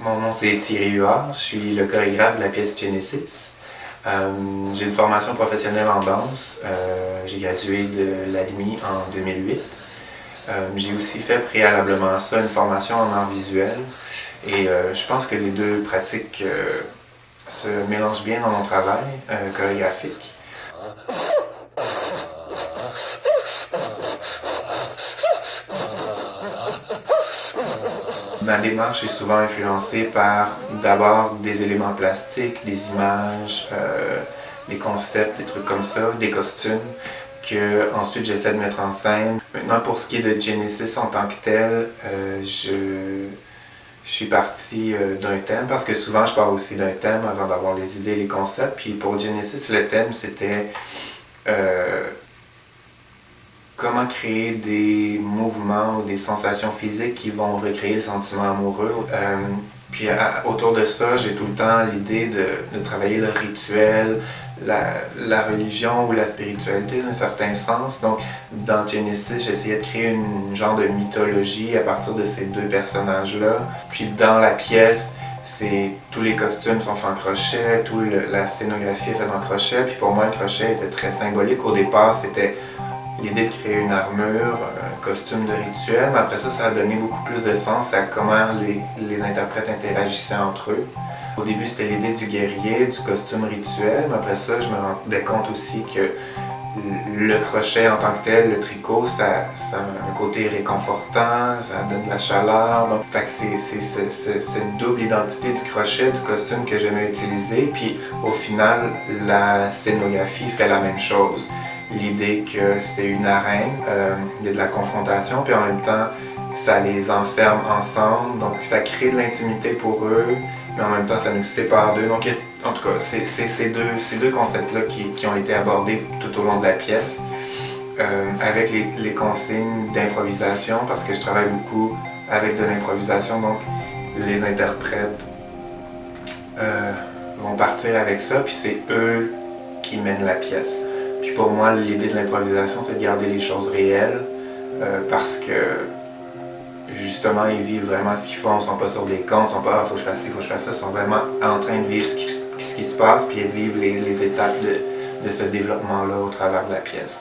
Mon nom c'est Thierry Huard, je suis le chorégraphe de la pièce Genesis. J'ai une formation professionnelle en danse. J'ai gradué de l'ADMI en 2008. J'ai aussi fait préalablement à ça une formation en art visuel. Et je pense que les deux pratiques se mélangent bien dans mon travail chorégraphique. Ma démarche est souvent influencée par d'abord des éléments plastiques, des images, des concepts, des trucs comme ça, des costumes, que ensuite j'essaie de mettre en scène. Maintenant, pour ce qui est de Genesis en tant que tel, je suis parti d'un thème, parce que souvent je pars aussi d'un thème avant d'avoir les idées, les concepts. Puis pour Genesis, le thème c'était comment créer des mouvements ou des sensations physiques qui vont recréer le sentiment amoureux. Puis autour de ça, j'ai tout le temps l'idée de travailler le rituel, la religion ou la spiritualité d'un certain sens. Donc dans Genesis, j'essayais de créer une genre de mythologie à partir de ces deux personnages-là. Puis dans la pièce, tous les costumes sont faits en crochet, la scénographie est faite en crochet. Puis pour moi, le crochet était très symbolique. Au départ, c'était l'idée de créer une armure, un costume de rituel, mais après ça, ça a donné beaucoup plus de sens à comment les interprètes interagissaient entre eux. Au début, c'était l'idée du guerrier, du costume rituel, mais après ça, je me rendais compte aussi que le crochet en tant que tel, le tricot, ça a un côté réconfortant, ça donne de la chaleur. Donc, c'est cette double identité du crochet, du costume que j'aimais utiliser, puis au final, la scénographie fait la même chose. L'idée que c'est une arène, il y a de la confrontation, puis en même temps, ça les enferme ensemble, donc ça crée de l'intimité pour eux, mais en même temps, ça nous sépare d'eux. Donc, en tout cas, c'est ces deux concepts-là qui ont été abordés tout au long de la pièce, avec les consignes d'improvisation, parce que je travaille beaucoup avec de l'improvisation, donc les interprètes vont partir avec ça, puis c'est eux qui mènent la pièce. Puis pour moi, l'idée de l'improvisation, c'est de garder les choses réelles, parce que justement, ils vivent vraiment ce qu'ils font, ils ne sont pas sur des comptes, ils ne sont pas « faut que je fasse ci, faut que je fasse ça », ils sont vraiment en train de vivre ce qui se passe, puis ils vivent les étapes de ce développement-là au travers de la pièce.